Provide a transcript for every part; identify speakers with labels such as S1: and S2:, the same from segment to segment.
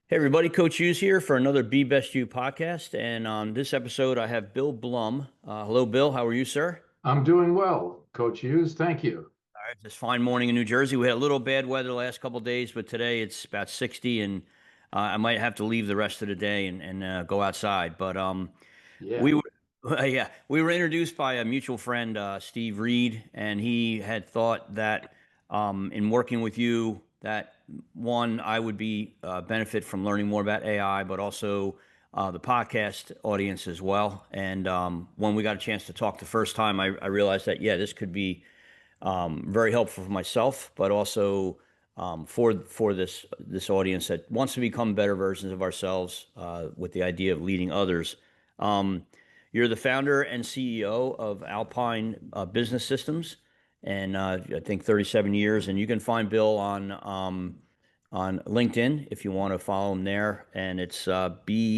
S1: Hey everybody, Coach Hughes here for another Be Best You podcast. And on this episode, I have Bill Blum. Hello, Bill. How are you, sir?
S2: I'm doing well, Coach Hughes. Thank you.
S1: All right, this fine morning in New Jersey. We had a little bad weather the last couple of days, but today it's about 60, and I might have to leave the rest of the day and go outside. But we
S2: Yeah.
S1: were, yeah, we were introduced by a mutual friend, Steve Reed, and he had thought that in working with you, that one, I would be benefit from learning more about AI, but also the podcast audience as well. And when we got a chance to talk the first time, I realized that yeah, this could be very helpful for myself, but also for this audience that wants to become better versions of ourselves with the idea of leading others. Um, you're the founder and CEO of Alpine Business Systems, and I think 37 years. And you can find Bill on LinkedIn if you want to follow him there, and it's Blum.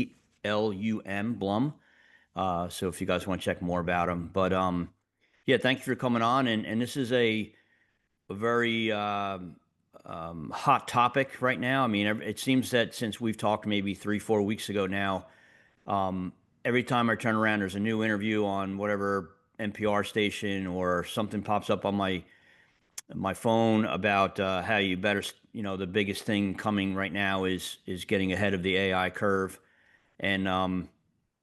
S1: So if you guys want to check more about him, but yeah, thank you for coming on. And this is a very hot topic right now. I mean, it seems that since we've talked maybe 3, 4 weeks ago now, um, every time I turn around, there's a new interview on whatever NPR station or something pops up on my phone about how you better, the biggest thing coming right now is getting ahead of the AI curve. And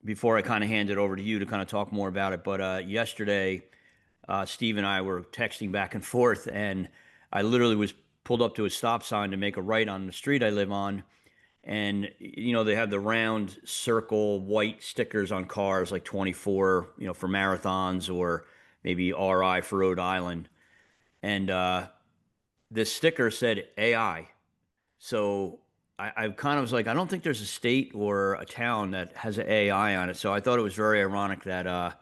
S1: before I kind of hand it over to you to kind of talk more about it, but yesterday Steve and I were texting back and forth, and I literally was pulled up to a stop sign to make a right on the street I live on. And, they have the round circle white stickers on cars like 24, for marathons or maybe RI for Rhode Island. And this sticker said AI. So I kind of was like, I don't think there's a state or a town that has an AI on it. So I thought it was very ironic that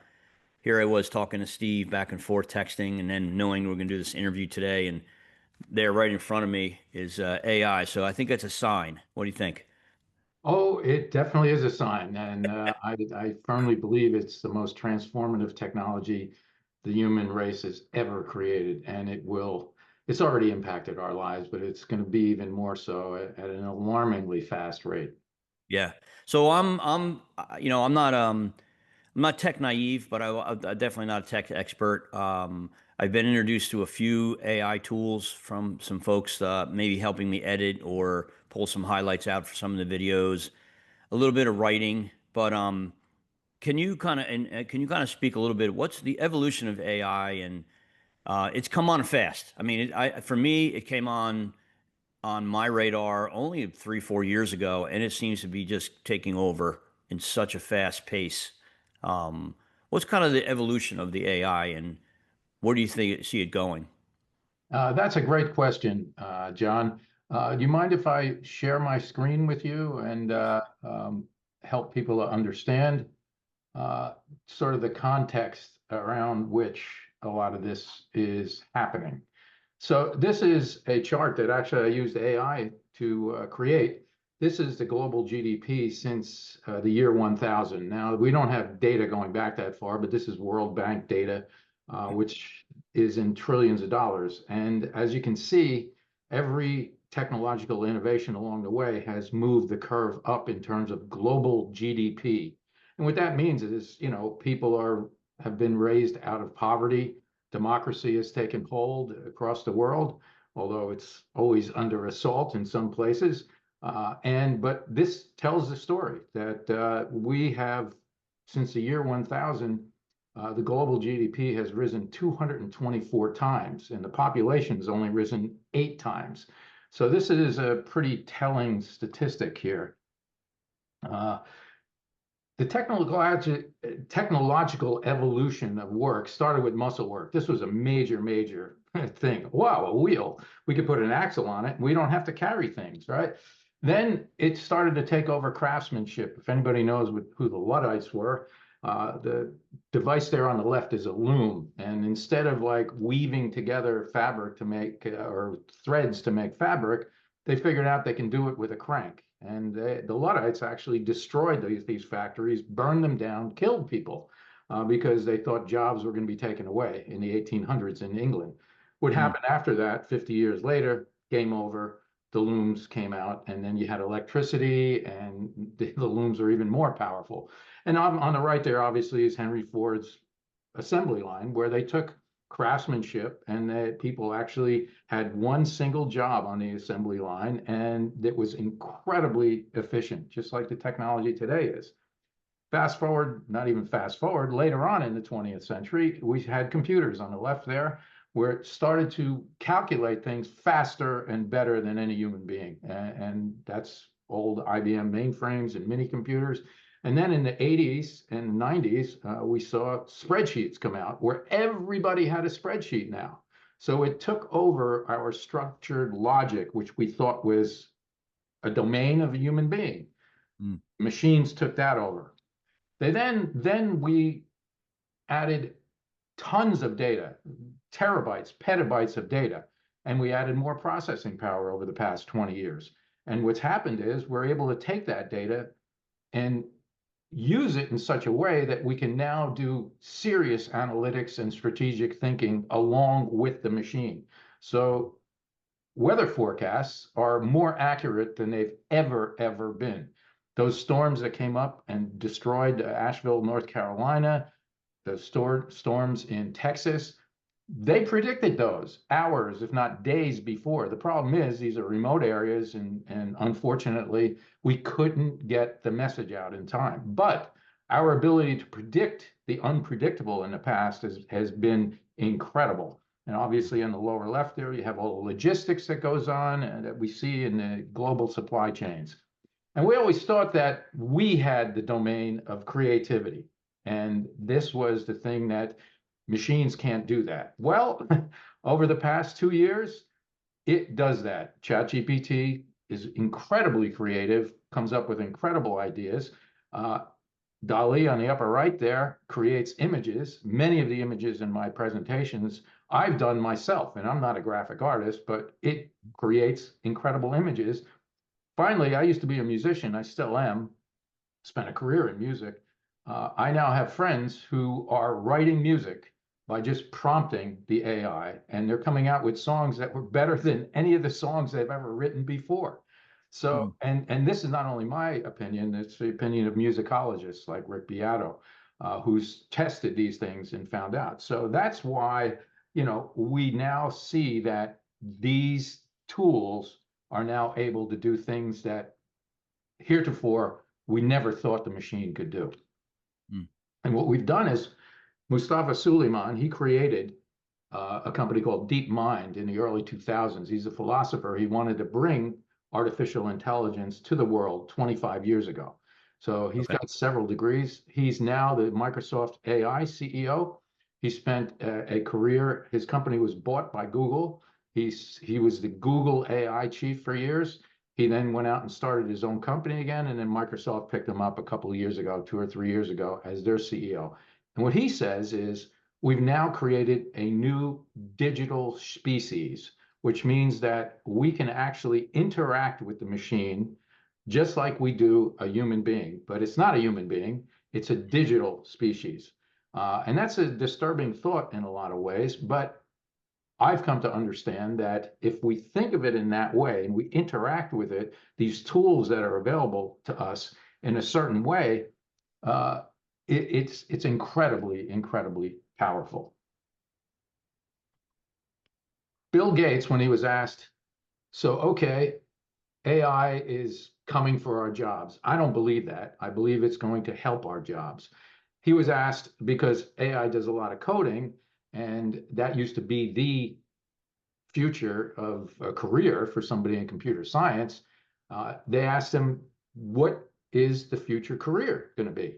S1: here I was talking to Steve back and forth texting, and then knowing we're going to do this interview today, and there right in front of me is AI. So I think that's a sign. What do you think?
S2: Oh, it definitely is a sign. And I firmly believe it's the most transformative technology the human race has ever created. And it's already impacted our lives, but it's going to be even more so at an alarmingly fast rate.
S1: Yeah. So I'm not tech naive, but I'm definitely not a tech expert. I've been introduced to a few AI tools from some folks, maybe helping me edit or pull some highlights out for some of the videos, a little bit of writing, but can you kind of speak a little bit? What's the evolution of AI, and it's come on fast. I mean, for me, it came on my radar only 3, 4 years ago, and it seems to be just taking over in such a fast pace. Um, what's kind of the evolution of the AI, and where do you see it going?
S2: That's a great question, John. Do you mind if I share my screen with you and
S1: Please.
S2: help people to understand uh, sort of the context around which a lot of this is happening? So this is a chart that actually I used AI to create. This is the global GDP since the year 1000. Now, we don't have data going back that far, but this is World Bank data, which is in trillions of dollars. And as you can see, every technological innovation along the way has moved the curve up in terms of global GDP. And what that means is, people have been raised out of poverty. Democracy has taken hold across the world, although it's always under assault in some places. But this tells the story that we have, since the year 1000, the global GDP has risen 224 times, and the population has only risen 8 times. So this is a pretty telling statistic here. Uh, the technological evolution of work started with muscle work. This was a major, major thing. Wow, a wheel. We could put an axle on it. We don't have to carry things, right? Then it started to take over craftsmanship. If anybody knows who the Luddites were, the device there on the left is a loom. And instead of like weaving together fabric to make, or threads to make fabric, they figured out they can do it with a crank. And the Luddites actually destroyed these factories, burned them down, killed people because they thought jobs were going to be taken away in the 1800s in England. What
S1: Hmm.
S2: happened after that, 50 years later, game over. the looms came out, and then you had electricity, and the looms are even more powerful. And on the right there, obviously, is Henry Ford's assembly line, where they took craftsmanship and that people actually had one single job on the assembly line, and it was incredibly efficient, just like the technology today is. Fast forward, not even fast forward, later on in the 20th century, we had computers on the left there where it started to calculate things faster and better than any human being. And that's old IBM mainframes and mini computers. And then in the 80s and 90s, we saw spreadsheets come out where everybody had a spreadsheet now. So it took over our structured logic, which we thought was a domain of a human being.
S1: Mm.
S2: Machines took that over. Then we added tons of data, terabytes, petabytes of data, and we added more processing power over the past 20 years. And what's happened is we're able to take that data and use it in such a way that we can now do serious analytics and strategic thinking along with the machine. So weather forecasts are more accurate than they've ever been. Those storms that came up and destroyed Asheville, North Carolina, the storms in Texas, they predicted those hours, if not days before. The problem is these are remote areas, and unfortunately, we couldn't get the message out in time. But our ability to predict the unpredictable in the past has been incredible. And obviously, in the lower left there, you have all the logistics that goes on and that we see in the global supply chains. And we always thought that we had the domain of creativity. And this was the thing that machines can't do that. Well, over the past 2 years, it does that. ChatGPT is incredibly creative, comes up with incredible ideas. Uh, DALI on the upper right there creates images. Many of the images in my presentations I've done myself, and I'm not a graphic artist, but it creates incredible images. Finally, I used to be a musician, I still am, spent a career in music. I now have friends who are writing music by just prompting the AI, and they're coming out with songs that were better than any of the songs they've ever written before. So,
S1: Mm.
S2: and this is not only my opinion, it's the opinion of musicologists like Rick Beato, who's tested these things and found out. So that's why, we now see that these tools are now able to do things that heretofore we never thought the machine could do.
S1: Mm.
S2: And what we've done is Mustafa Suleiman, he created a company called DeepMind in the early 2000s. He's a philosopher. He wanted to bring artificial intelligence to the world 25 years ago. So he's
S1: Okay.
S2: got several degrees. He's now the Microsoft AI CEO. He spent a career, his company was bought by Google. He was the Google AI chief for years. He then went out and started his own company again, and then Microsoft picked him up a couple of years ago, 2 or 3 years ago, as their CEO. And what he says is, we've now created a new digital species, which means that we can actually interact with the machine just like we do a human being, but it's not a human being, it's a digital species. And that's a disturbing thought in a lot of ways, but I've come to understand that if we think of it in that way and we interact with it, these tools that are available to us in a certain way, uh, it's incredibly powerful. Bill Gates, when he was asked, so, okay, AI is coming for our jobs. I don't believe that. I believe it's going to help our jobs. He was asked because AI does a lot of coding, and that used to be the future of a career for somebody in computer science. They asked him, what is the future career going to be?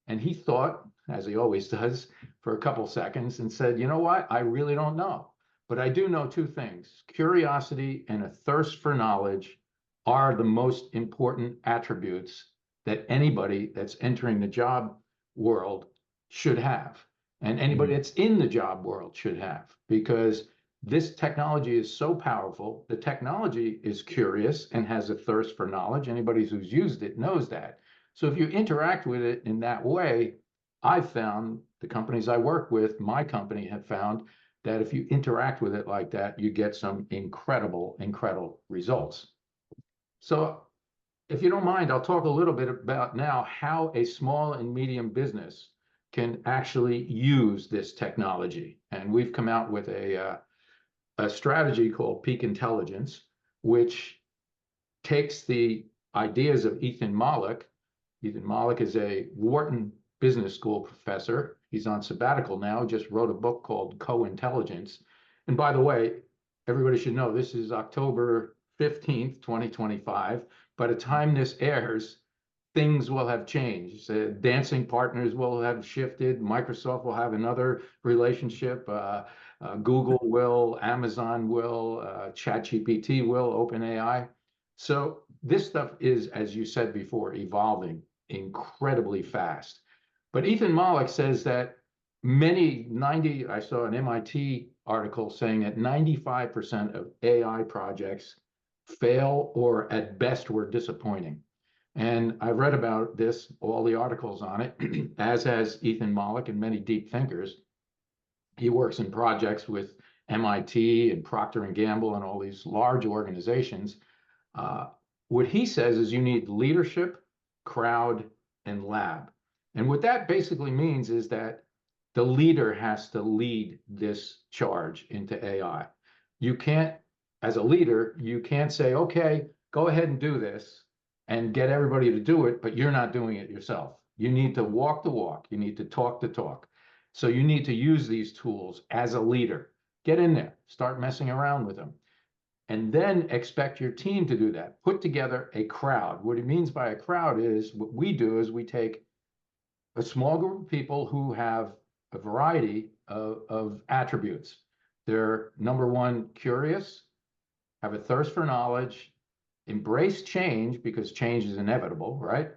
S2: And he thought, as he always does, for a couple seconds and said, you know what? I really don't know. But I do know two things. Curiosity and a thirst for knowledge are the most important attributes that anybody that's entering the job world should have. And anybody
S1: Mm.
S2: that's in the job world should have, because this technology is so powerful. The technology is curious and has a thirst for knowledge. Anybody who's used it knows that. So if you interact with it in that way, I've found, the companies I work with, my company have found that if you interact with it like that, you get some incredible, incredible results. So if you don't mind, I'll talk a little bit about now how a small and medium business can actually use this technology. And we've come out with a strategy called Peak Intelligence, which takes the ideas of Ethan Mollick. Ethan Mollick is a Wharton Business School professor. He's on sabbatical now, just wrote a book called Co-Intelligence. And by the way, everybody should know this is October 15th, 2025. By the time this airs, things will have changed. Dancing partners will have shifted. Microsoft will have another relationship. Google will, Amazon will, ChatGPT will, OpenAI. So this stuff is, as you said before, evolving incredibly fast. But Ethan Mollick says that I saw an MIT article saying that 95% of AI projects fail or at best were disappointing. And I've read about this, all the articles on it, as has Ethan Mollick and many deep thinkers. He works in projects with MIT and Procter and Gamble and all these large organizations. Uh, what he says is you need leadership, crowd, and lab. And what that basically means is that the leader has to lead this charge into AI. You can't, as a leader, you can't say, okay, go ahead and do this and get everybody to do it, but you're not doing it yourself. You need to walk the walk. You need to talk the talk. So you need to use these tools as a leader. Get in there, start messing around with them, and then expect your team to do that. Put together a crowd. What he means by a crowd is what we do is we take a small group of people who have a variety of attributes. They're number one, curious, have a thirst for knowledge, embrace change because change is inevitable, right?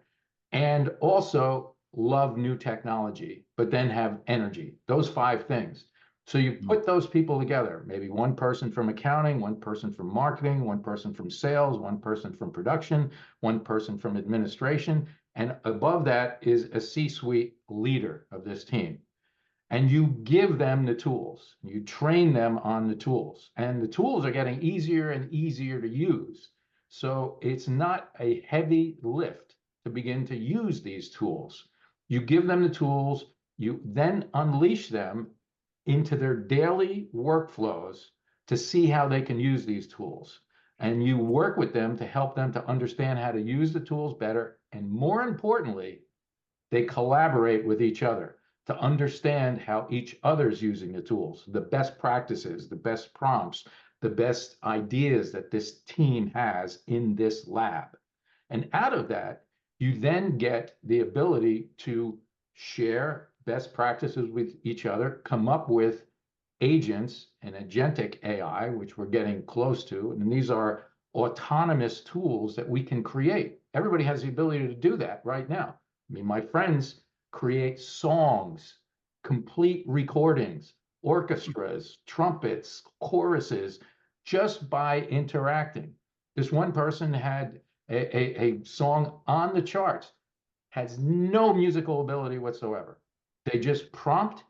S2: And also love new technology, but then have energy. Those five things. So you put those people together, maybe one person from accounting, one person from marketing, one person from sales, one person from production, one person from administration, and above that is a C-suite leader of this team. And you give them the tools, you train them on the tools, and the tools are getting easier and easier to use. So it's not a heavy lift to begin to use these tools. You give them the tools, you then unleash them into their daily workflows to see how they can use these tools. And you work with them to help them to understand how to use the tools better. And more importantly, they collaborate with each other to understand how each other's using the tools, the best practices, the best prompts, the best ideas that this team has in this lab. And out of that, you then get the ability to share best practices with each other, come up with agents and agentic AI, which we're getting close to. And these are autonomous tools that we can create. Everybody has the ability to do that right now. I mean, my friends create songs, complete recordings, orchestras, trumpets, choruses, just by interacting. This one person had a song on the charts, has no musical ability whatsoever. They just prompt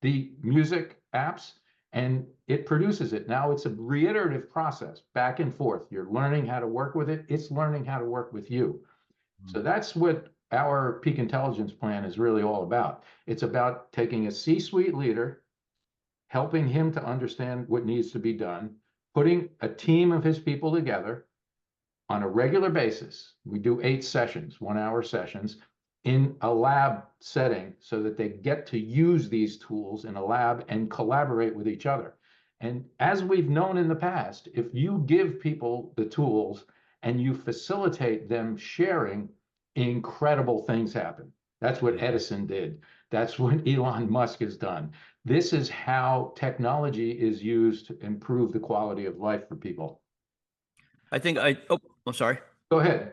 S2: the music apps and it produces it. Now it's a reiterative process, back and forth. You're learning how to work with it, it's learning how to work with you. So that's what our peak intelligence plan is really all about. It's about taking a C-suite leader, helping him to understand what needs to be done, putting a team of his people together on a regular basis. We do 8 sessions, 1-hour sessions in a lab setting so that they get to use these tools in a lab and collaborate with each other. And as we've known in the past, if you give people the tools and you facilitate them sharing, incredible things happen. That's what Edison did. That's what Elon Musk has done. This is how technology is used to improve the quality of life for people.
S1: Oh, I'm sorry.
S2: Go ahead.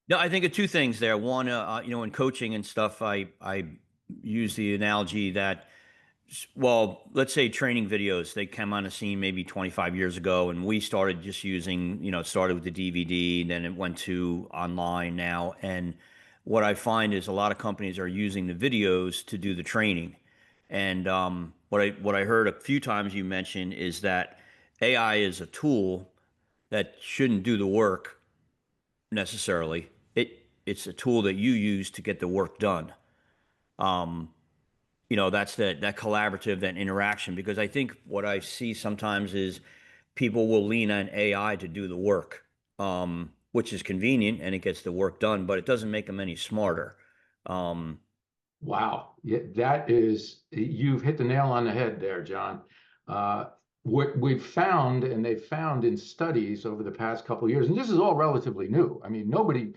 S1: No, I think of two things there. One, in coaching and stuff, I use the analogy that, well, let's say training videos, they came on the scene maybe 25 years ago, and we started just using, it started with the DVD, and then it went to online now. And what I find is a lot of companies are using the videos to do the training. And what I heard a few times you mention is that AI is a tool that shouldn't do the work necessarily. It's a tool that you use to get the work done. Um, that's that collaborative, that interaction. Because I think what I see sometimes is people will lean on AI to do the work, which is convenient and it gets the work done, but it doesn't make them any smarter. Um,
S2: Wow. Yeah, that is, you've hit the nail on the head there, John. Uh, what we've found, and they've found in studies over the past couple of years, and this is all relatively new. I mean, nobody,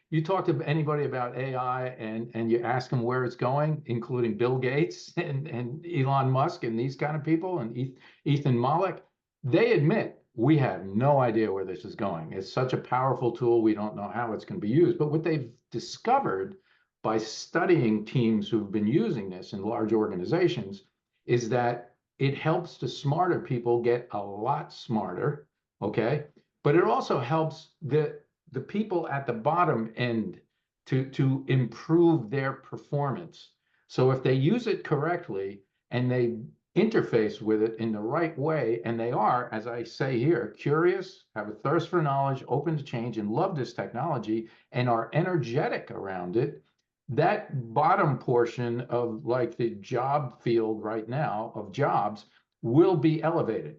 S2: you talk to anybody about AI and you ask them where it's going, including Bill Gates and Elon Musk and these kind of people and Ethan Mollick, they admit we have no idea where this is going. It's such a powerful tool, we don't know how it's going to be used. But what they've discovered by studying teams who've been using this in large organizations is that it helps the smarter people get a lot smarter, okay? But it also helps the people at the bottom end to improve their performance. So if they use it correctly and they interface with it in the right way, and they are, as I say here, curious, have a thirst for knowledge, open to change, and love this technology, and are energetic around it, that bottom portion of like the job field right now of jobs will be elevated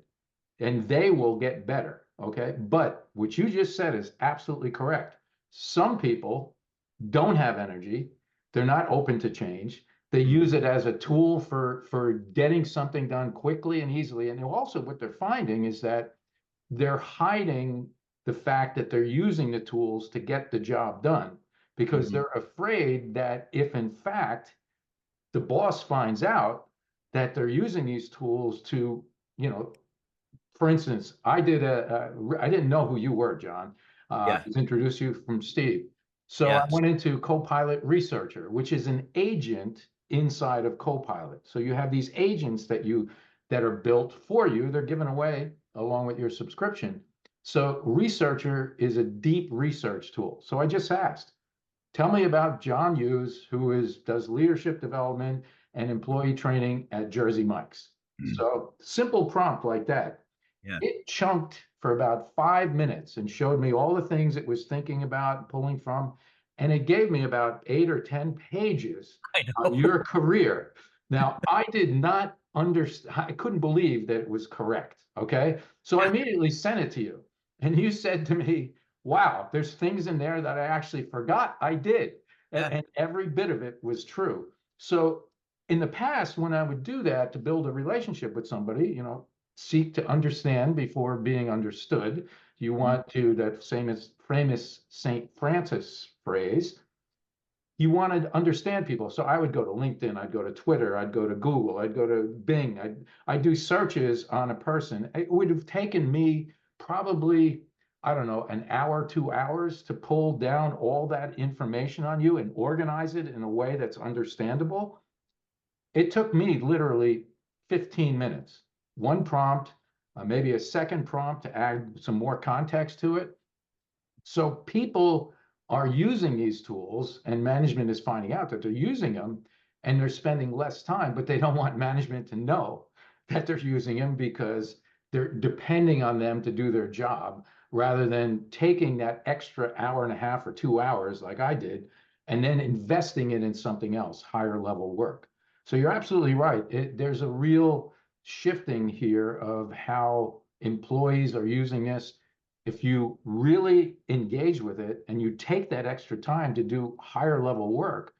S2: and they will get better. Okay. But what you just said is absolutely correct. Some people don't have energy. They're not open to change. They use it as a tool for getting something done quickly and easily. And also what they're finding is that they're hiding the fact that they're using the tools to get the job done because
S1: mhm.
S2: they're afraid that if in fact the boss finds out that they're using these tools to, you know, for instance, I didn't know who you were, John.
S1: Yeah,
S2: Just introduce you from Steve. So I
S1: yes,
S2: went into Copilot Researcher, which is an agent inside of Copilot. So you have these agents that are built for you. They're given away along with your subscription. So Researcher is a deep research tool. So I just asked, tell me about John Hughes, who does leadership development and employee training at Jersey Mike's.
S1: mm,
S2: So simple prompt like that.
S1: yeah.
S2: It chunked for about 5 minutes and showed me all the things it was thinking about, pulling from, and it gave me about 8 or 10 pages
S1: I
S2: on
S1: know.
S2: your career. Now, I did not understand, I couldn't believe that it was correct. Okay. So I
S1: Yeah,
S2: immediately sent it to you. And you said to me, wow, there's things in there that I actually forgot I did.
S1: yeah,
S2: And every bit of it was true. So in the past, when I would do that to build a relationship with somebody, seek to understand before being understood. You
S1: mm,
S2: want to, that famous St. Francis phrase, you want to understand people. So I would go to LinkedIn, I'd go to Twitter, I'd go to Google, I'd go to Bing, I'd do searches on a person. It would have taken me probably, I don't know, an hour, 2 hours to pull down all that information on you and organize it in a way that's understandable. It took me literally 15 minutes, one prompt, maybe a second prompt to add some more context to it. So people are using these tools, and management is finding out that they're using them and they're spending less time, but they don't want management to know that they're using them because they're depending on them to do their job rather than taking that extra hour and a half or 2 hours, like I did, and then investing it in something else, higher level work. So you're absolutely right. There's a real shifting here of how employees are using this. If you really engage with it and you take that extra time to do higher level work,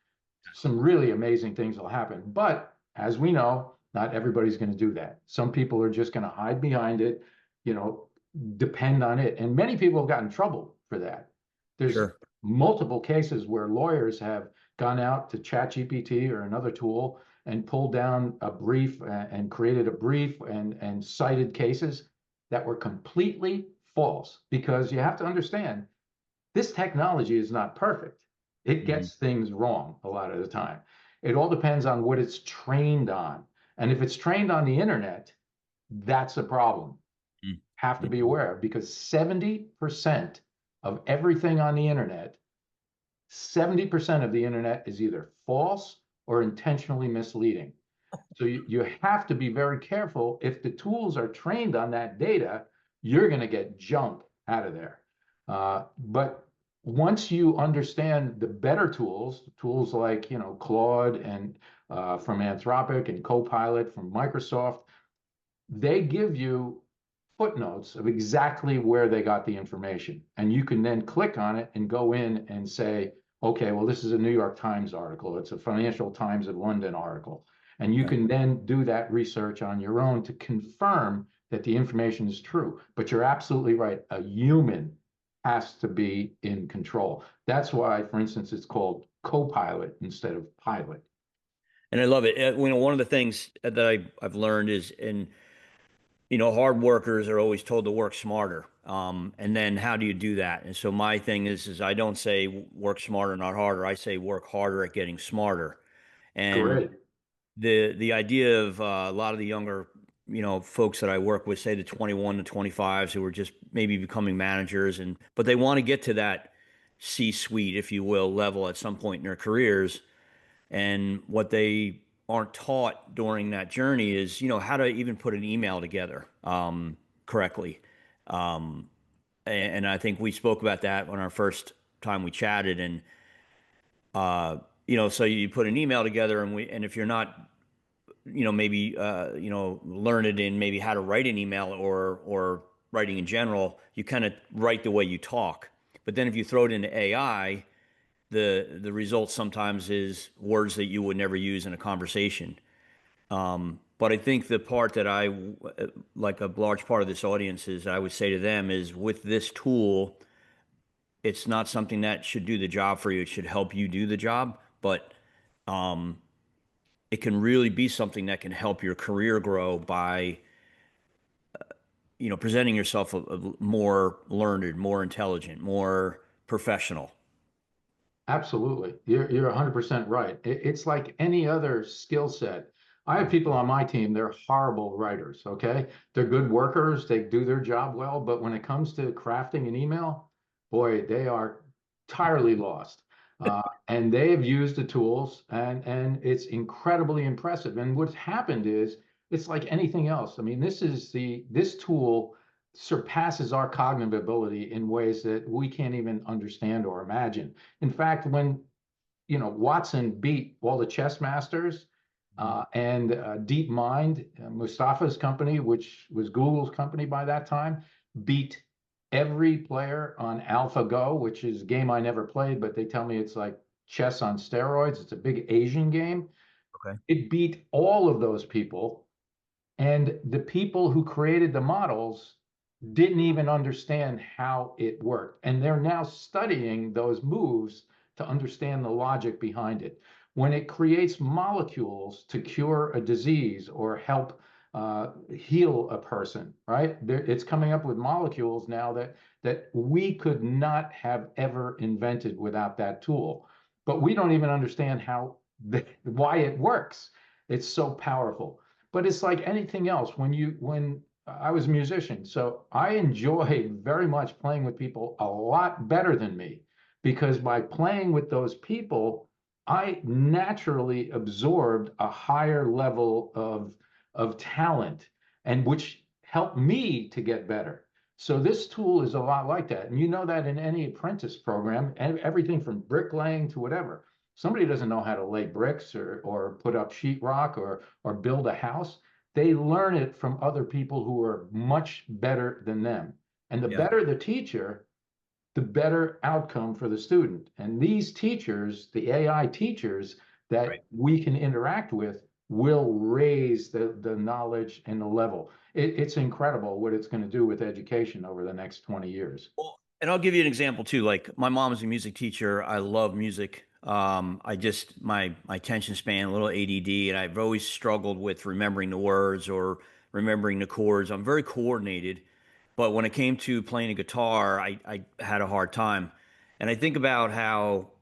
S2: some really amazing things will happen. But as we know, not everybody's going to do that. Some people are just going to hide behind it, you know, depend on it. And many people have gotten in trouble for that. There's
S1: sure.
S2: multiple cases where lawyers have gone out to ChatGPT or another tool and pulled down a brief and created a brief and cited cases that were completely false because you have to understand this technology is not perfect. It
S1: Mhm,
S2: gets things wrong a lot of the time. It all depends on what it's trained on. And if it's trained on the internet, that's a problem.
S1: mm,
S2: Have to be
S1: mhm,
S2: aware of because 70% of everything on the internet, 70% of the internet is either false or intentionally misleading. So you have to be very careful. If the tools are trained on that data, you're going to get junk out of there. But once you understand the better tools, tools like Claude and from Anthropic and Copilot from Microsoft, they give you footnotes of exactly where they got the information. And you can then click on it and go in and say, okay, well, this is a New York Times article. It's a Financial Times of London article. And you
S1: Right.
S2: can then do that research on your own to confirm that the information is true. But you're absolutely right. A human has to be in control. That's why, for instance, it's called co-pilot instead of pilot.
S1: And I love it. One of the things that I've learned is, hard workers are always told to work smarter. And then how do you do that? And so my thing is I don't say work smarter, not harder. I say work harder at getting smarter. And
S2: Great.
S1: the idea of a lot of the younger, folks that I work with, say the 21 to 25s who are just maybe becoming managers, but they want to get to that C-suite, if you will, level at some point in their careers. And what they aren't taught during that journey is, how to even put an email together correctly. Um, and I think we spoke about that when our first time we chatted. And uh, so you put an email together, and if you're not, maybe learned in maybe how to write an email or writing in general, you kind of write the way you talk. But then if you throw it into AI, the result sometimes is words that you would never use in a conversation. But I think the part that like a large part of this audience is, I would say to them is, with this tool, it's not something that should do the job for you. It should help you do the job, but um, it can really be something that can help your career grow by, presenting yourself more learned, more intelligent, more professional.
S2: Absolutely. You're 100% right. It's like any other skill set. I have people on my team, they're horrible writers, okay? They're good workers, they do their job well, but when it comes to crafting an email, boy, they are entirely lost. And they have used the tools and it's incredibly impressive. And what's happened is it's like anything else. I mean, this tool surpasses our cognitive ability in ways that we can't even understand or imagine. In fact, when Watson beat all the chess masters and DeepMind, Mustafa's company, which was Google's company by that time, beat every player on AlphaGo, which is a game I never played, but they tell me it's like chess on steroids. It's a big Asian game.
S1: Okay.
S2: It beat all of those people, and the people who created the models didn't even understand how it worked. And they're now studying those moves to understand the logic behind it. When it creates molecules to cure a disease or help heal a person, right? It's coming up with molecules now that we could not have ever invented without that tool. But we don't even understand why it works. It's so powerful. But it's like anything else. When I was a musician, so I enjoyed very much playing with people a lot better than me, because by playing with those people, I naturally absorbed a higher level of talent, and which helped me to get better. So this tool is a lot like that. And you know that in any apprentice program, and everything from bricklaying to whatever. Somebody doesn't know how to lay bricks or put up sheetrock or build a house. They learn it from other people who are much better than them. And the
S1: Yeah.
S2: better the teacher, the better outcome for the student. And these teachers, the AI teachers
S1: Right.
S2: that we can interact with, will raise the knowledge and the level. It's incredible what it's going to do with education over the next 20 years.
S1: Well, and I'll give you an example too. Like, my mom is a music teacher. I love music. I just my attention span a little ADD, and I've always struggled with remembering the words or remembering the chords. I'm very coordinated, but when it came to playing a guitar, I had a hard time. And I think about how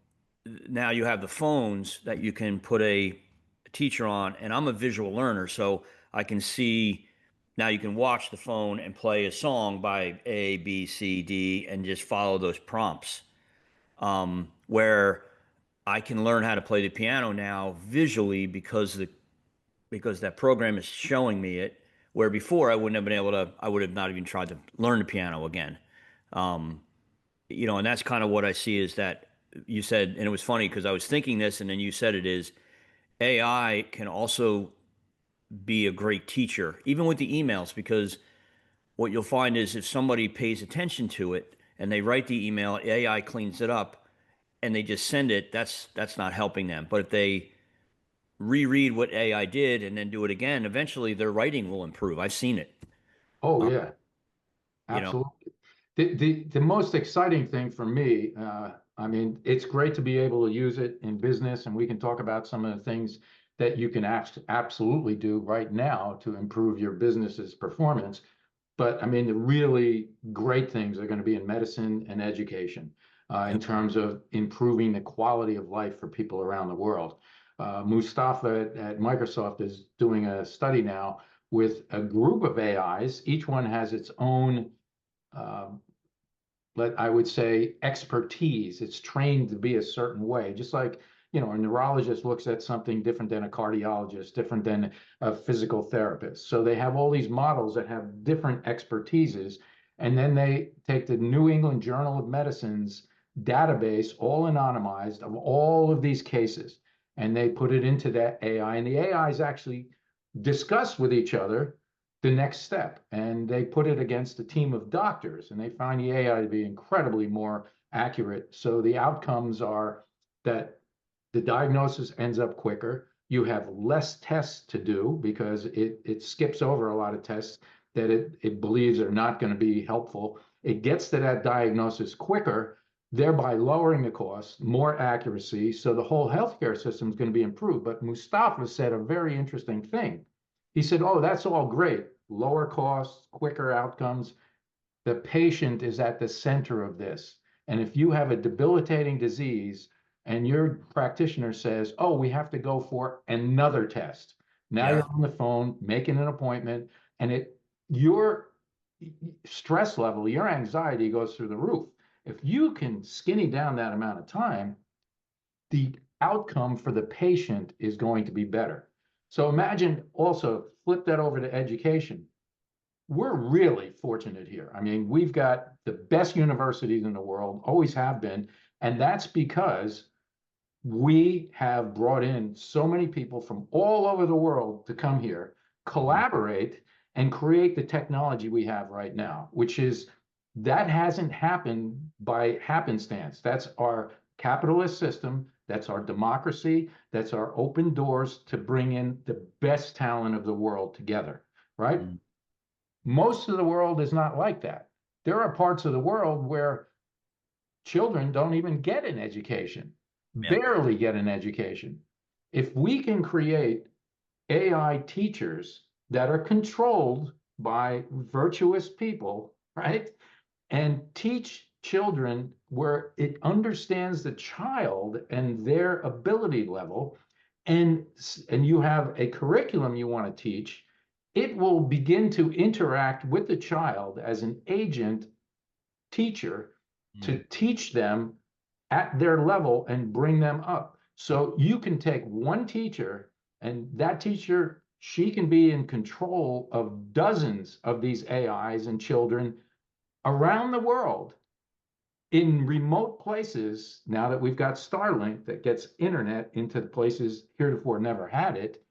S1: now you have the phones that you can put a teacher on, and I'm a visual learner, so I can see. Now you can watch the phone and play a song by A, B, C, D, and just follow those prompts. Where I can learn how to play the piano now visually because because that program is showing me it. Where before I wouldn't have been able to, I would have not even tried to learn the piano again. Um, and that's kind of what I see is that you said, and it was funny because I was thinking this, and then you said it is AI can also be a great teacher, even with the emails, because what you'll find is if somebody pays attention to it and they write the email, AI cleans it up and they just send it, that's not helping them. But if they reread what AI did and then do it again, eventually their writing will improve. I've seen it.
S2: Oh
S1: Um,
S2: yeah,
S1: you know,
S2: absolutely. The most exciting thing for me, I mean, it's great to be able to use it in business, and we can talk about some of the things that you can absolutely do right now to improve your business's performance. But I mean, the really great things are going to be in medicine and education, in
S1: yep,
S2: terms of improving the quality of life for people around the world. Mustafa at Microsoft is doing a study now with a group of AIs. Each one has its own, um, I would say, expertise. It's trained to be a certain way, just like, a neurologist looks at something different than a cardiologist, different than a physical therapist. So they have all these models that have different expertises. And then they take the New England Journal of Medicine's database, all anonymized, of all of these cases, and they put it into that AI. And the AIs actually discuss with each other the next step. And they put it against a team of doctors, and they find the AI to be incredibly more accurate. So the outcomes are that the diagnosis ends up quicker. You have less tests to do because it skips over a lot of tests that it believes are not going to be helpful. It gets to that diagnosis quicker, thereby lowering the cost, more accuracy. So the whole healthcare system is going to be improved. But Mustafa said a very interesting thing. He said, "Oh, that's all great. Lower costs, quicker outcomes. The patient is at the center of this. And if you have a debilitating disease and your practitioner says, oh, we have to go for another test. Now
S1: yeah,
S2: you're on the phone making an appointment, and your stress level, your anxiety goes through the roof. If you can skinny down that amount of time, the outcome for the patient is going to be better. So imagine also flip that over to education. We're really fortunate here. I mean, we've got the best universities in the world, always have been, and that's because we have brought in so many people from all over the world to come here,
S1: mm,
S2: collaborate, and create the technology we have right now, which is that hasn't happened by happenstance. That's our capitalist system, that's our democracy, that's our open doors to bring in the best talent of the world together, right?
S1: mm,
S2: Most of the world is not like that. There are parts of the world where children don't even get an education,
S1: yeah,
S2: barely get an education. If we can create AI teachers that are controlled by virtuous people, right? And teach children where it understands the child and their ability level, and you have a curriculum you want to teach, it will begin to interact with the child as an agent teacher
S1: mm,
S2: to teach them at their level and bring them up. So you can take one teacher, and that teacher, she can be in control of dozens of these AIs and children around the world in remote places. Now that we've got Starlink that gets internet into the places heretofore never had it.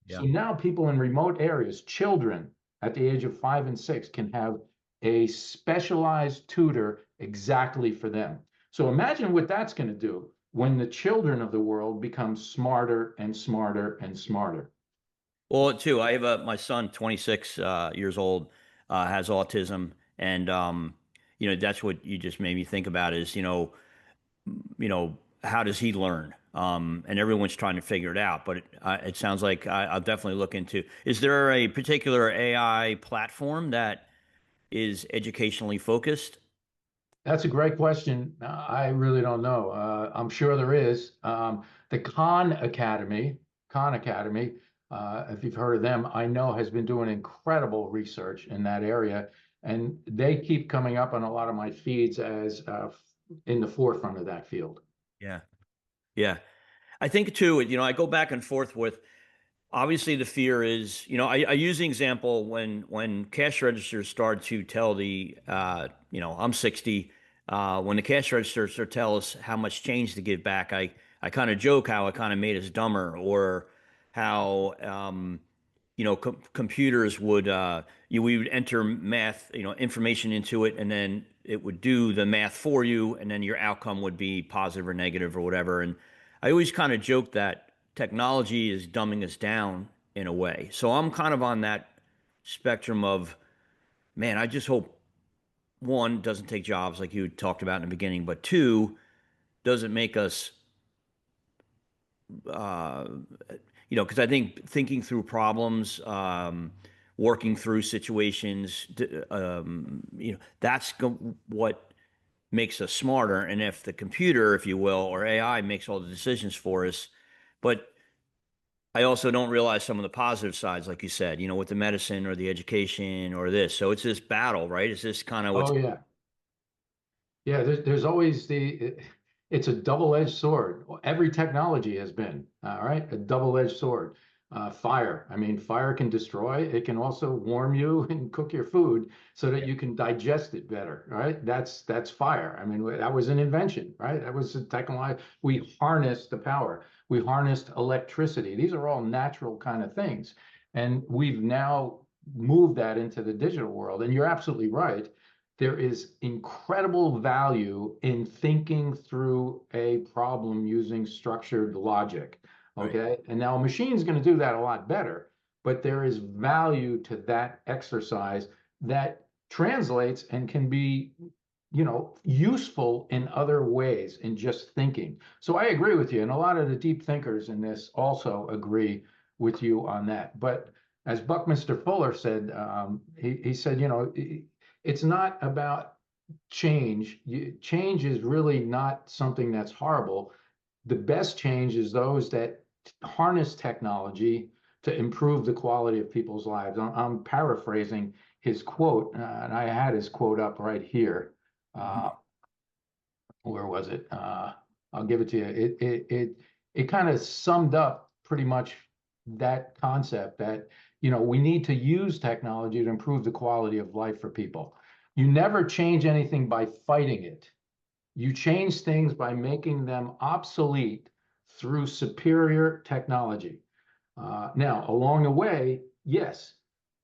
S1: yeah.
S2: So now people in remote areas, children at the age of 5 and 6, can have a specialized tutor exactly for them. So imagine what that's going to do when the children of the world become smarter and smarter and smarter.
S1: Well, too, I have my son, 26 years old, has autism, and that's what you just made me think about is, how does he learn? And everyone's trying to figure it out, but it sounds like I'll definitely look into. Is there a particular AI platform that is educationally focused?
S2: That's a great question. I really don't know. I'm sure there is. The Khan Academy, if you've heard of them, I know has been doing incredible research in that area, and they keep coming up on a lot of my feeds as in the forefront of that field.
S1: Yeah, yeah. I think too, I go back and forth with. obviously the fear is, I use the example when cash registers start to tell I'm 60. When the cash registers start to tell us how much change to give back, I kind of joke how it kind of made us dumber, or how computers would we would enter math, information into it, and then it would do the math for you, and then your outcome would be positive or negative or whatever. And I always kind of joke that technology is dumbing us down in a way. So I'm kind of on that spectrum of, man, I just hope one doesn't take jobs like you talked about in the beginning, but two doesn't make us uh, because I think thinking through problems, working through situations, what makes us smarter. And if the computer, if you will, or AI makes all the decisions for us, but I also don't realize some of the positive sides, like you said, with the medicine or the education or this. So it's this battle, right? It's this kind of what's
S2: Oh yeah. Yeah, there's always it's a double-edged sword. Every technology has been, all right, a double-edged sword. Fire, I mean, fire can destroy. It can also warm you and cook your food so that you can digest it better, right? That's fire. I mean, that was an invention, right? That was a technology. We harnessed the power. We harnessed electricity. These are all natural kind of things. And we've now moved that into the digital world. And you're absolutely right, there is incredible value in thinking through a problem using structured logic.
S1: right.
S2: Okay. And now a machine's going to do that a lot better, but there is value to that exercise that translates and can be, useful in other ways in just thinking. So I agree with you. And a lot of the deep thinkers in this also agree with you on that. But as Buckminster Fuller said, he said, it's not about change. Change is really not something that's horrible. The best change is those that harness technology to improve the quality of people's lives. I'm paraphrasing his quote, and I had his quote up right here. Uh,
S1: Mhm.
S2: where was it? I'll give it to you. It kind of summed up pretty much that concept that we need to use technology to improve the quality of life for people. You never change anything by fighting it. You change things by making them obsolete through superior technology. Now, along the way, yes,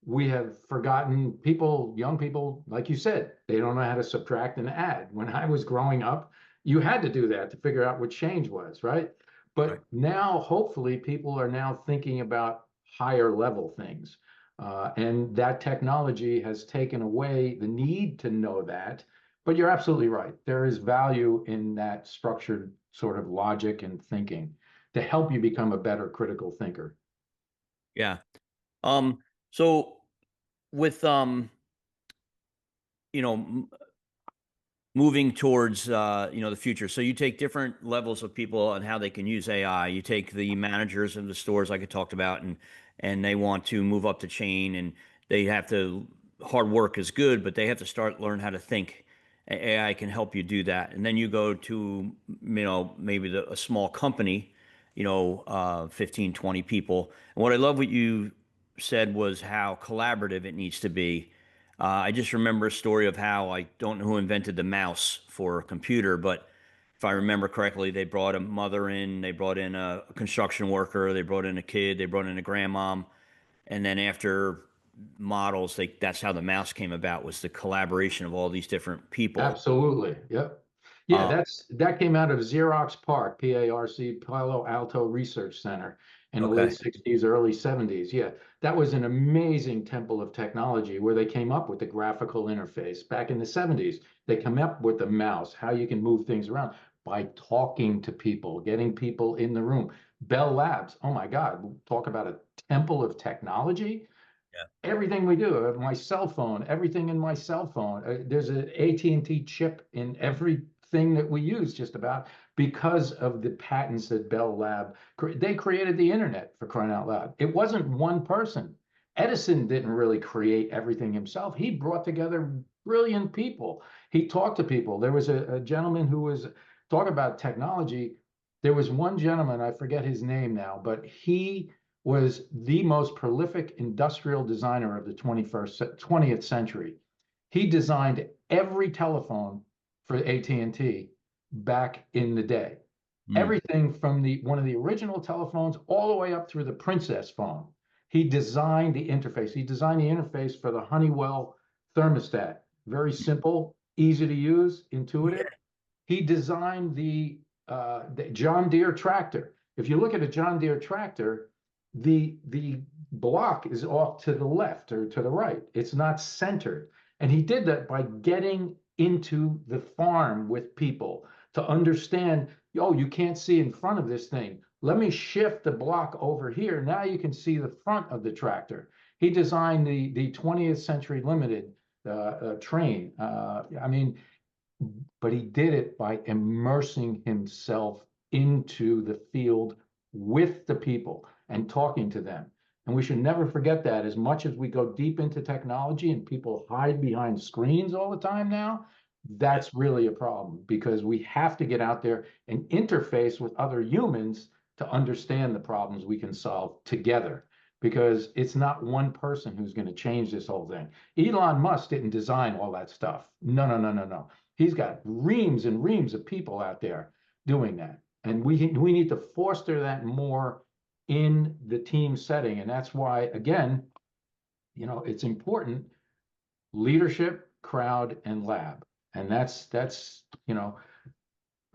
S2: we have forgotten people, young people, like you said, they don't know how to subtract and add. When I was growing up, you had to do that to figure out what change was, right?
S1: Right.
S2: But now, hopefully, people are now thinking about higher level things. And that technology has taken away the need to know that. But you're absolutely right. There is value in that structured sort of logic and thinking to help you become a better critical thinker.
S1: Yeah. So with you know, moving towards the future. So you take different levels of people and how they can use AI. You take the managers of the stores like I talked about, and they want to move up the chain, and they have to hard work is good, but they have to start learn how to think. AI can help you do that. And then you go to maybe a small company, 15, 20 people. And what I love what you said was how collaborative it needs to be. I just remember a story of how I don't know who invented the mouse for a computer, but if I remember correctly, they brought a mother in, they brought in a construction worker, they brought in a kid, they brought in a grandmom, and then after models, that's how the mouse came about, was the collaboration of all these different people.
S2: Absolutely. Yep. Yeah,
S1: Uh,
S2: that came out of Xerox PARC, PARC, Palo Alto Research Center in the late
S1: okay.
S2: 60s, early 70s. Yeah, that was an amazing temple of technology where they came up with the graphical interface. Back in the 70s, they come up with the mouse, how you can move things around by talking to people, getting people in the room. Bell Labs, oh my God, talk about a temple of technology.
S1: Yeah.
S2: Everything we do, my cell phone, everything in my cell phone, there's an AT&T chip in everything that we use just about because of the patents that Bell Lab, they created the internet for crying out loud. It wasn't one person. Edison didn't really create everything himself. He brought together brilliant people. He talked to people. There was a gentleman who was talking about technology. There was one gentleman, I forget his name now, but he was the most prolific industrial designer of the 20th century. He designed every telephone for AT&T back in the day.
S1: Mm.
S2: Everything from one of the original telephones all the way up through the Princess phone. He designed the interface. He designed the interface for the Honeywell thermostat. Very simple, easy to use, intuitive. He designed the John Deere tractor. If you look at a John Deere tractor, the block is off to the left or to the right. It's not centered. And he did that by getting into the farm with people to understand, oh, you can't see in front of this thing. Let me shift the block over here. Now you can see the front of the tractor. He designed the 20th Century Limited train. I mean, but he did it by immersing himself into the field with the people and talking to them. And we should never forget that. As much as we go deep into technology and people hide behind screens all the time now, that's really a problem because we have to get out there and interface with other humans to understand the problems we can solve together. Because it's not one person who's going to change this whole thing. Elon Musk didn't design all that stuff. No, no, no, no, no. He's got reams and reams of people out there doing that. And we need to foster that more in the team setting. And that's why, again, it's important leadership, crowd, and lab. And I'd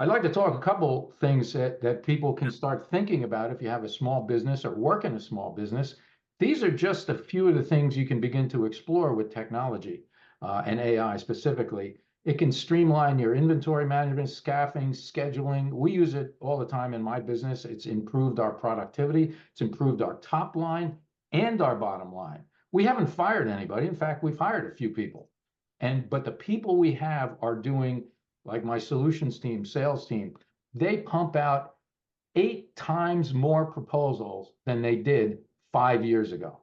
S2: like to talk a couple things that people can start thinking about if you have a small business or work in a small business. These are just a few of the things you can begin to explore with technology and AI specifically. It can streamline your inventory management, staffing, scheduling. We use it all the time in my business. It's improved our productivity. It's improved our top line and our bottom line. We haven't fired anybody. In fact, we've hired a few people. But the people we have are doing, like my solutions team, sales team, they pump out 8 times more proposals than they did 5 years ago.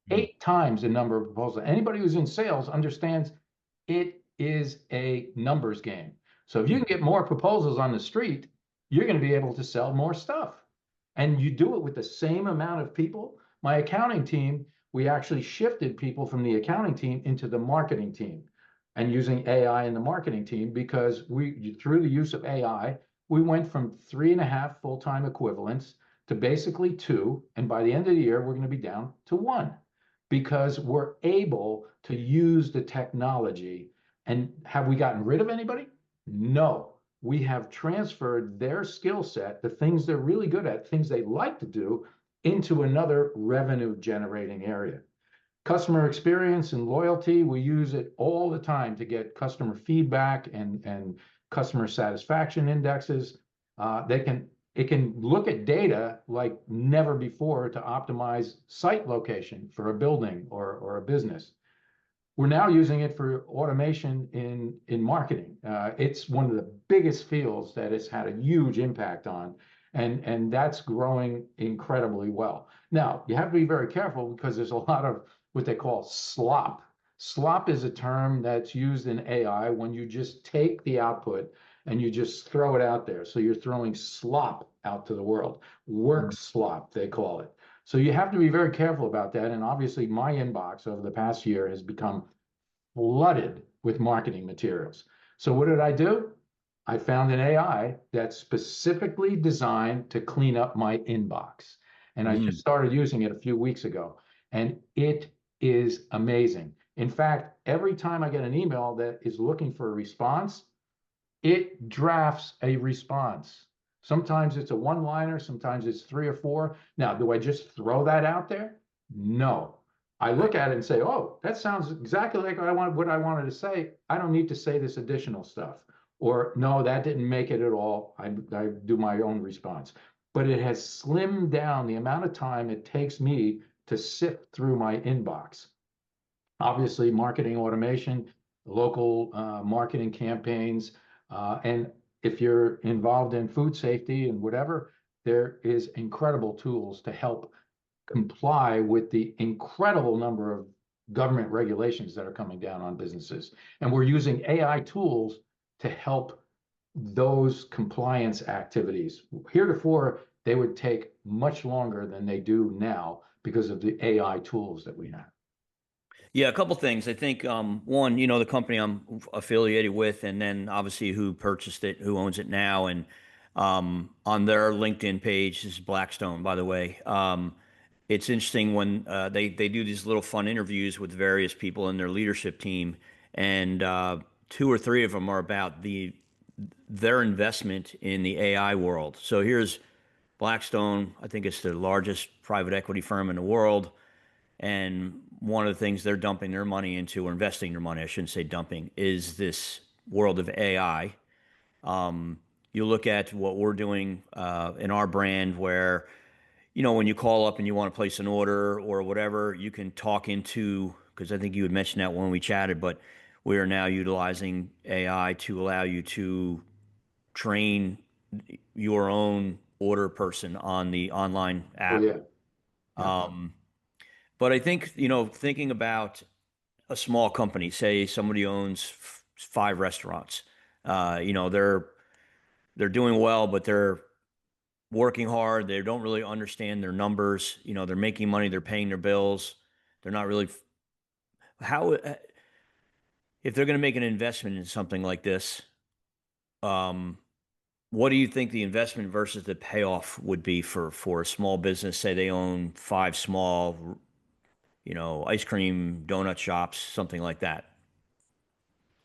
S1: Mm.
S2: 8 times the number of proposals. Anybody who's in sales understands it is a numbers game. So if you can get more proposals on the street, you're going to be able to sell more stuff. And you do it with the same amount of people. My accounting team, we actually shifted people from the accounting team into the marketing team and using AI in the marketing team because through the use of AI, we went from 3.5 full-time equivalents to basically 2. And by the end of the year, we're going to be down to 1 because we're able to use the technology. And have we gotten rid of anybody? No. We have transferred their skill set, the things they're really good at, things they like to do, into another revenue generating area. Customer experience and loyalty, we use it all the time to get customer feedback and customer satisfaction indexes. It can look at data like never before to optimize site location for a building or a business. We're now using it for automation in marketing. It's one of the biggest fields that it's had a huge impact on, and that's growing incredibly well. Now, you have to be very careful because there's a lot of what they call slop. Slop is a term that's used in AI when you just take the output and you just throw it out there. So you're throwing slop out to the world. Work slop, they call it. So you have to be very careful about that. And obviously, my inbox over the past year has become flooded with marketing materials. So what did I do? I found an AI that's specifically designed to clean up my inbox. And I just
S1: Mm.
S2: started using it a few weeks ago. And it is amazing. In fact, every time I get an email that is looking for a response, it drafts a response. Sometimes it's a one-liner, sometimes it's 3 or 4. Now, do I just throw that out there? No. I look at it and say, oh, that sounds exactly like what I wanted to say. I don't need to say this additional stuff. Or no, that didn't make it at all. I do my own response. But it has slimmed down the amount of time it takes me to sift through my inbox. Obviously, marketing automation, local marketing campaigns, and if you're involved in food safety and whatever, there is incredible tools to help comply with the incredible number of government regulations that are coming down on businesses. And we're using AI tools to help those compliance activities. Heretofore, they would take much longer than they do now because of the AI tools that we have.
S1: Yeah, a couple things. I think one, the company I'm affiliated with, and then obviously who purchased it, who owns it now, and on their LinkedIn page, this is Blackstone, by the way. It's interesting when they do these little fun interviews with various people in their leadership team, and two or three of them are about their investment in the AI world. So here's Blackstone. I think it's the largest private equity firm in the world. And one of the things they're dumping their money into, or investing their money, I shouldn't say dumping, is this world of AI. You look at what we're doing in our brand, where, when you call up and you want to place an order or whatever, you can talk into, because I think you had mentioned that when we chatted, but we are now utilizing AI to allow you to train your own order person on the online
S2: Oh
S1: app.
S2: yeah, yeah.
S1: Um, but I think, thinking about a small company, say somebody owns five restaurants, they're doing well, but they're working hard. They don't really understand their numbers. They're making money, they're paying their bills. They're not really how if they're going to make an investment in something like this. Um, what do you think the investment versus the payoff would be for a small business? Say they own five small, ice cream donut shops, something like that.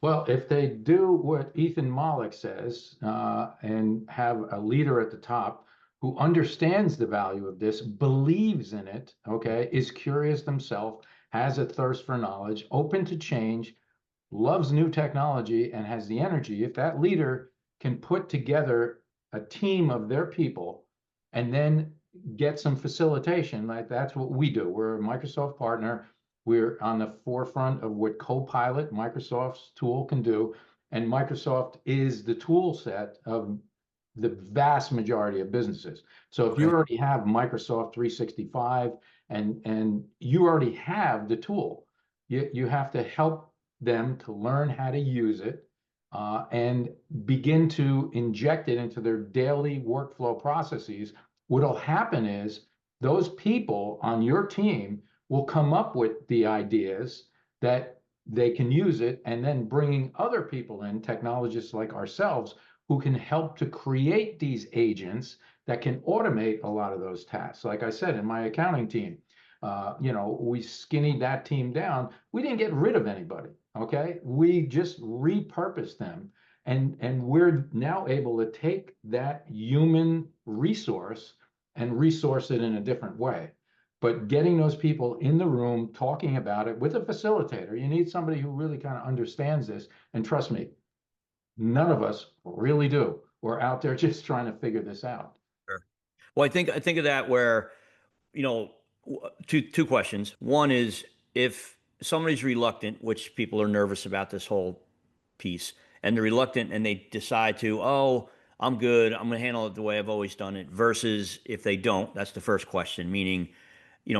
S2: Well, if they do what Ethan Mollick says and have a leader at the top who understands the value of this, believes in it, okay, is curious themselves, has a thirst for knowledge, open to change, loves new technology, and has the energy, if that leader can put together a team of their people and then get some facilitation, like that's what we do. We're a Microsoft partner. We're on the forefront of what Copilot, Microsoft's tool, can do. And Microsoft is the tool set of the vast majority of businesses. So if you
S1: Okay.
S2: already have Microsoft 365 and you already have the tool, you have to help them to learn how to use it and begin to inject it into their daily workflow processes. What'll happen is those people on your team will come up with the ideas that they can use it, and then bringing other people in, technologists like ourselves, who can help to create these agents that can automate a lot of those tasks. Like I said, in my accounting team, we skinnied that team down. We didn't get rid of anybody. Okay, we just repurposed them, and we're now able to take that human resource and resource it in a different way. But getting those people in the room talking about it with a facilitator, you need somebody who really kind of understands this. And trust me, none of us really do. We're out there just trying to figure this out.
S1: Sure. Well, I think of that where, you know, two questions. One is if somebody's reluctant, which people are nervous about this whole piece, and they're reluctant and they decide to, oh, I'm good, I'm going to handle it the way I've always done it, versus if they don't, that's the first question, meaning,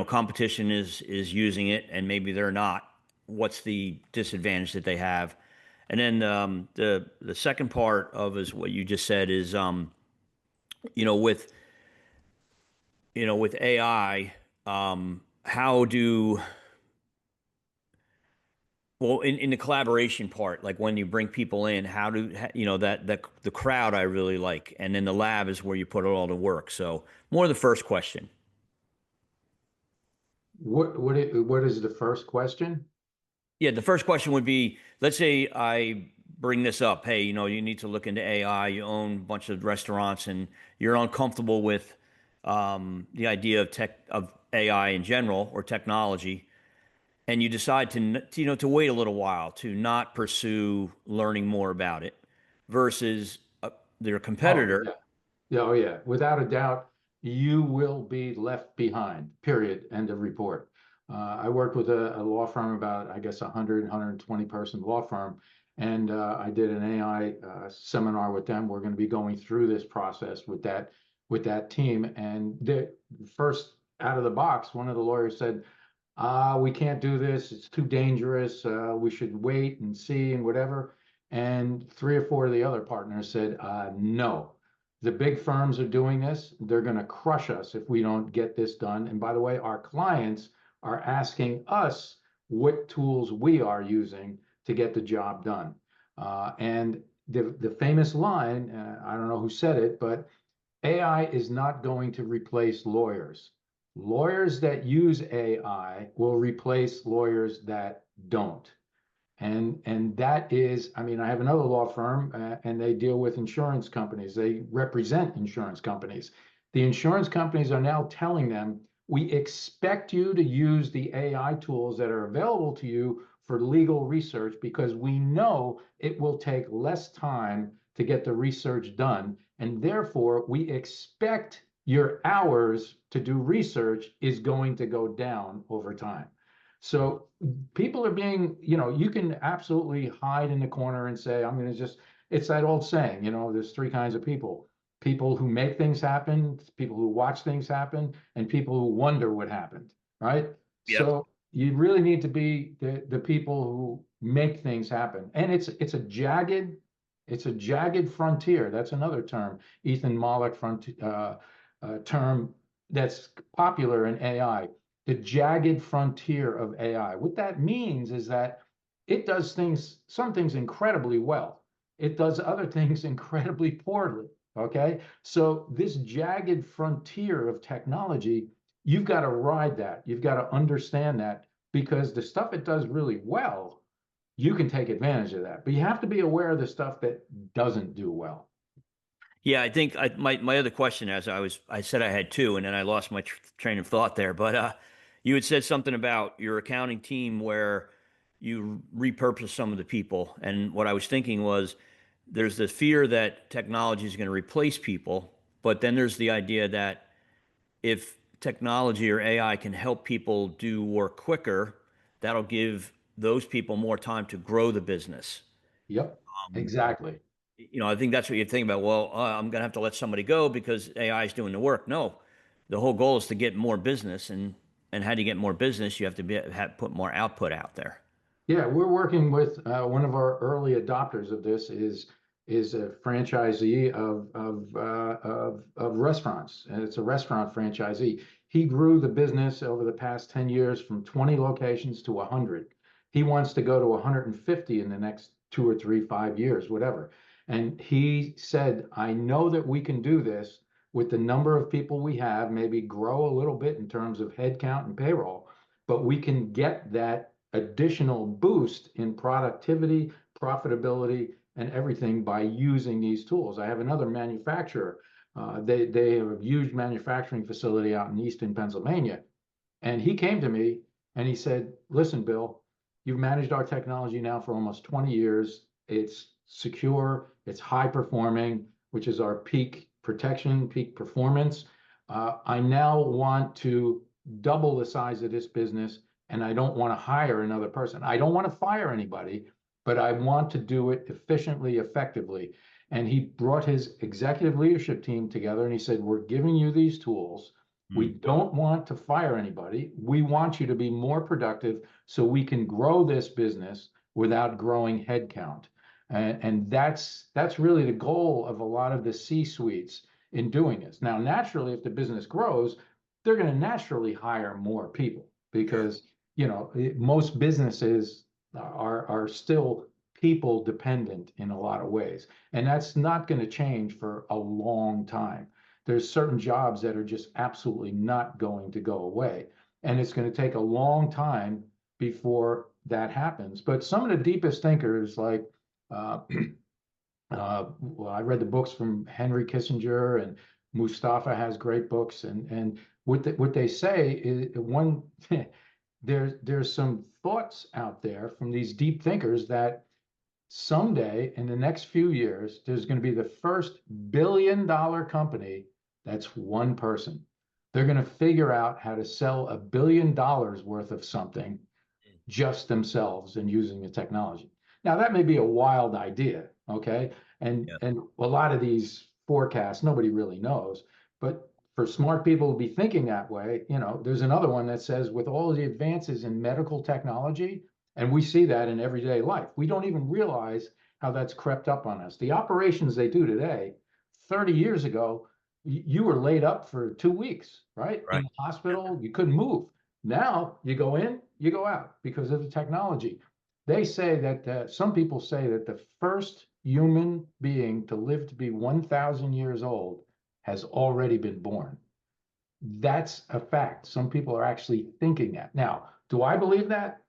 S1: competition is using it and maybe they're not. What's the disadvantage that they have? And then the second part of is what you just said is you know with with AI, how do well in the collaboration part, like when you bring people in, how do that the crowd I really like, and then the lab is where you put it all to work. So more the first question.
S2: What is the first question?
S1: Yeah, the first question would be, let's say I bring this up. Hey, you need to look into AI. You own a bunch of restaurants, and you're uncomfortable with the idea of AI in general or technology, and you decide to wait a little while to not pursue learning more about it, versus their
S2: Oh,
S1: competitor.
S2: yeah. Yeah, oh yeah. Without a doubt, you will be left behind, period. End of report. I worked with a law firm, about, I guess, 120 person law firm, and I did an AI seminar with them. We're going to be going through this process with that team. And the first out of the box, one of the lawyers said, we can't do this. It's too dangerous. We should wait and see and whatever. And three or four of the other partners said, no, The big firms are doing this. They're going to crush us if we don't get this done. And by the way, our clients are asking us what tools we are using to get the job done. And the famous line, I don't know who said it, but AI is not going to replace lawyers. Lawyers that use AI will replace lawyers that don't. And that is, I mean, I have another law firm, and they deal with insurance companies. They represent insurance companies. The insurance companies are now telling them, we expect you to use the AI tools that are available to you for legal research because we know it will take less time to get the research done. And therefore, we expect your hours to do research is going to go down over time. So people are being, you can absolutely hide in the corner and say, I'm going to just, it's that old saying, there's three kinds of people who make things happen, people who watch things happen, and people who wonder what happened, right?
S1: Yep.
S2: So you really need to be the people who make things happen. And it's a jagged frontier. That's another term, Ethan Mollick term that's popular in AI, the jagged frontier of AI. What that means is that it does some things incredibly well. It does other things incredibly poorly. Okay. So this jagged frontier of technology, you've got to ride that. You've got to understand that because the stuff it does really well, you can take advantage of that. But you have to be aware of the stuff that doesn't do well.
S1: Yeah, I think my other question, as I said I had two, and then I lost my train of thought there. But you had said something about your accounting team where you repurpose some of the people, and what I was thinking was there's the fear that technology is going to replace people, but then there's the idea that if technology or AI can help people do work quicker, that'll give those people more time to grow the business.
S2: Yep,
S1: Um,
S2: exactly.
S1: I think that's what you're thinking about. Well, I'm going to have to let somebody go because AI is doing the work. No, the whole goal is to get more business, and how do you get more business? You have to put more output out there.
S2: Yeah, we're working with one of our early adopters of this is a franchisee of restaurants, and it's a restaurant franchisee. He grew the business over the past 10 years from 20 locations to 100. He wants to go to 150 in the next 2 or 3, 5 years, whatever. And he said, I know that we can do this with the number of people we have, maybe grow a little bit in terms of headcount and payroll, but we can get that additional boost in productivity, profitability, and everything by using these tools. I have another manufacturer. They have a huge manufacturing facility out in Easton, Pennsylvania. And he came to me and he said, listen, Bill, you've managed our technology now for almost 20 years. It's secure, it's high performing, which is our peak protection, peak performance. I now want to double the size of this business and I don't want to hire another person. I don't want to fire anybody, but I want to do it efficiently, effectively. And he brought his executive leadership team together and he said, we're giving you these tools. We
S1: Hmm.
S2: don't want to fire anybody. We want you to be more productive so we can grow this business without growing headcount. And that's really the goal of a lot of the C-suites in doing this. Now, naturally, if the business grows, they're going to naturally hire more people
S1: Sure.
S2: because most businesses are still people dependent in a lot of ways, and that's not going to change for a long time. There's certain jobs that are just absolutely not going to go away, and it's going to take a long time before that happens. But some of the deepest thinkers, like uh, well, I read the books from Henry Kissinger, and Mustafa has great books, and what they say is one. There's some thoughts out there from these deep thinkers that someday in the next few years, there's going to be the first billion-dollar company that's one person. They're going to figure out how to sell $1 billion worth of something just themselves and using the technology. Now, that may be a wild idea, okay? And
S1: Yeah.
S2: and a lot of these forecasts, nobody really knows. But for smart people to be thinking that way, there's another one that says with all the advances in medical technology, and we see that in everyday life, we don't even realize how that's crept up on us. The operations they do today, 30 years ago, you were laid up for 2 weeks, right? In
S1: Right.
S2: the hospital, you couldn't move. Now you go in, you go out because of the technology. They say that some people say that the first human being to live to be 1,000 years old has already been born. That's a fact. Some people are actually thinking that. Now, do I believe that?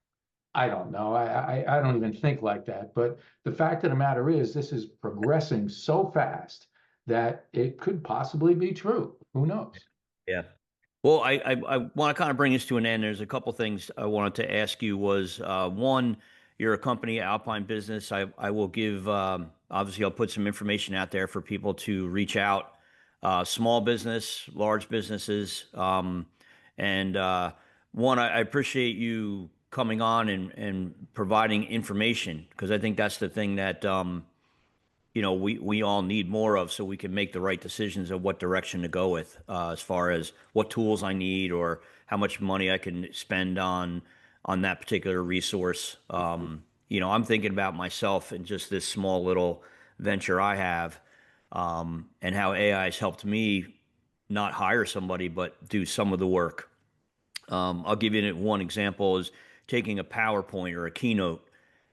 S2: I don't know. I don't even think like that. But the fact of the matter is, this is progressing so fast that it could possibly be true. Who knows?
S1: Yeah. Well, I want to kind of bring this to an end. There's a couple things I wanted to ask you was one, you're a company, Alpine Business. I will give, obviously, I'll put some information out there for people to reach out, small business, large businesses. And one, I appreciate you coming on and providing information because I think that's the thing that, we all need more of so we can make the right decisions of what direction to go with, as far as what tools I need or how much money I can spend on that particular resource. I'm thinking about myself and just this small little venture I have, and how AI has helped me not hire somebody but do some of the work. I'll give you one example is taking a PowerPoint or a keynote,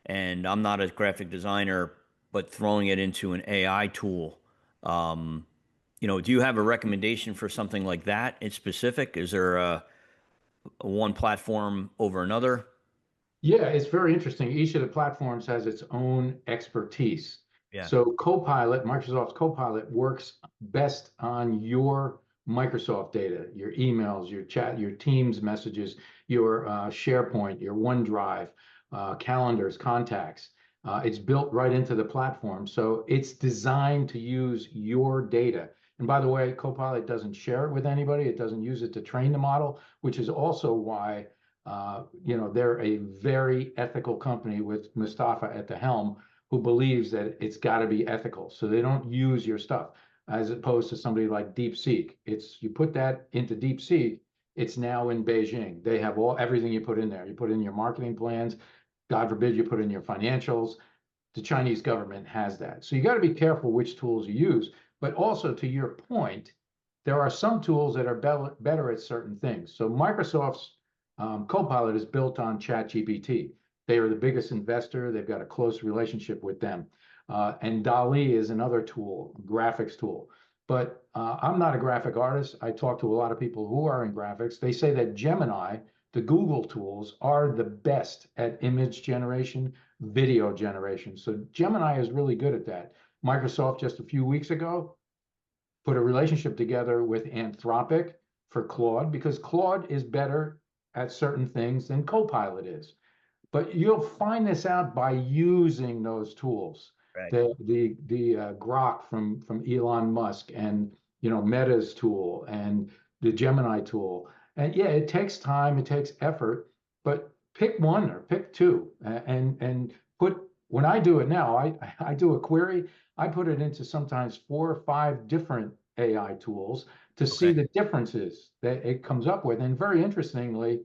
S1: and I'm not a graphic designer, but throwing it into an AI tool. Um, do you have a recommendation for something like that in specific? Is there a one platform over another?
S2: Yeah, it's very interesting. Each of the platforms has its own expertise.
S1: Yeah.
S2: So Copilot, Microsoft's Copilot works best on your Microsoft data, your emails, your chat, your Teams messages, your SharePoint, your OneDrive, calendars, contacts. It's built right into the platform. So it's designed to use your data. And by the way, Copilot doesn't share it with anybody. It doesn't use it to train the model, which is also why they're a very ethical company with Mustafa at the helm who believes that it's got to be ethical. So they don't use your stuff as opposed to somebody like DeepSeek. It's you put that into DeepSeek, it's now in Beijing. They have everything you put in there. You put in your marketing plans. God forbid you put in your financials. The Chinese government has that. So you got to be careful which tools you use. But also to your point, there are some tools that are better at certain things. So Microsoft's Copilot is built on ChatGPT. They are the biggest investor. They've got a close relationship with them. And DALI is another tool, graphics tool. But I'm not a graphic artist. I talk to a lot of people who are in graphics. They say that Gemini, the Google tools, are the best at image generation, video generation. So Gemini is really good at that. Microsoft just a few weeks ago put a relationship together with Anthropic for Claude because Claude is better at certain things than Copilot is. But you'll find this out by using those tools.
S1: Right.
S2: The Grok from Elon Musk and Meta's tool and the Gemini tool. And yeah, it takes time, it takes effort, but pick one or pick two and put when I do it now, I do a query, I put it into sometimes 4 or 5 different AI tools to see
S1: Okay.
S2: the differences that it comes up with. And very interestingly,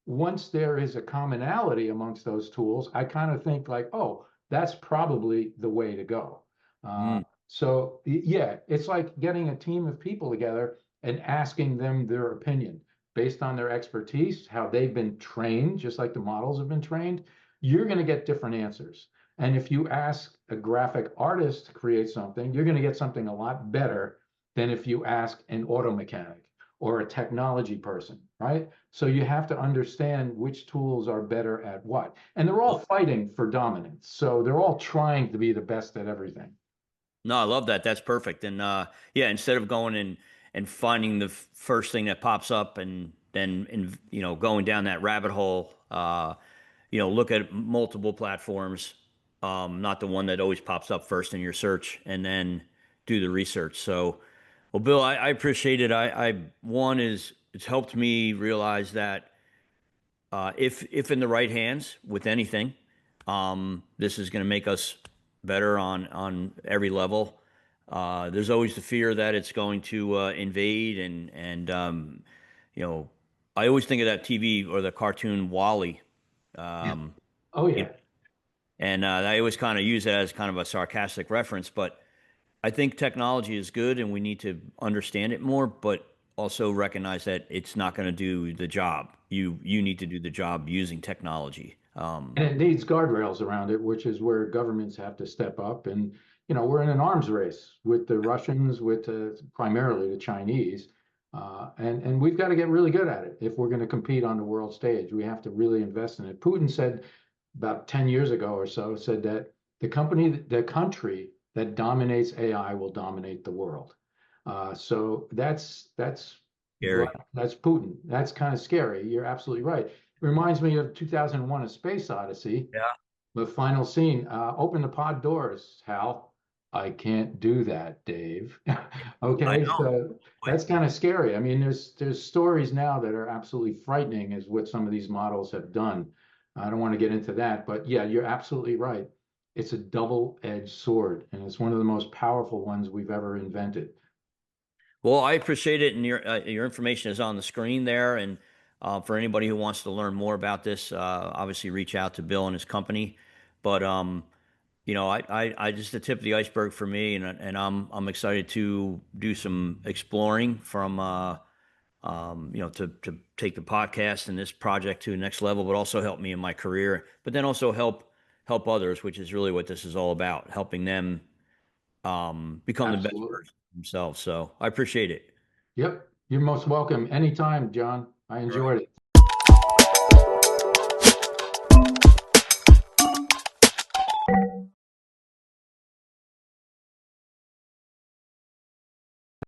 S2: once there is a commonality amongst those tools, I kind of think like, oh, that's probably the way to go.
S1: Mm.
S2: So yeah, it's like getting a team of people together and asking them their opinion based on their expertise, how they've been trained, just like the models have been trained. You're going to get different answers. And if you ask a graphic artist to create something, you're going to get something a lot better than if you ask an auto mechanic or a technology person, right? So you have to understand which tools are better at what. And they're all
S1: Well,
S2: fighting for dominance. So they're all trying to be the best at everything.
S1: no, I love that. That's perfect. And yeah, instead of going and finding the first thing that pops up and then going down that rabbit hole, look at multiple platforms, not the one that always pops up first in your search, and then do the research. So, well, Bill, I appreciate it. One is it's helped me realize that if in the right hands with anything, this is going to make us better on every level. There's always the fear that it's going to invade and you know I always think of that TV or the cartoon Wally.
S2: Yeah.
S1: Um,
S2: Oh
S1: you
S2: yeah.
S1: know, and I always kind of use that as kind of a sarcastic reference, but I think technology is good and we need to understand it more, but also recognize that it's not going to do the job. You need to do the job using technology.
S2: And it needs guardrails around it, which is where governments have to step up. And, we're in an arms race with the Russians, with primarily the Chinese. And we've got to get really good at it if we're going to compete on the world stage. We have to really invest in it. Putin said about 10 years ago or so, said that the country that dominates AI will dominate the world. So
S1: Scary.
S2: that's Putin. That's kind of scary. You're absolutely right. It reminds me of 2001: A Space Odyssey.
S1: Yeah,
S2: The final scene, open the pod doors, Hal. I can't do that, Dave.
S1: I
S2: Okay,
S1: know.
S2: so that's kind of scary. I mean, there's stories now that are absolutely frightening as what some of these models have done. I don't want to get into that, but yeah, you're absolutely right. It's a double-edged sword, and it's one of the most powerful ones we've ever invented.
S1: Well, I appreciate it, and your information is on the screen there. And for anybody who wants to learn more about this, obviously reach out to Bill and his company. But I just the tip of the iceberg for me, and I'm excited to do some exploring from to take the podcast and this project to the next level, but also help me in my career, but then also help others, which is really what this is all about, helping them become the best
S2: Absolutely.
S1: person themselves. So I appreciate it.
S2: Yep. You're most welcome anytime, John. I
S1: All right.
S2: enjoyed it.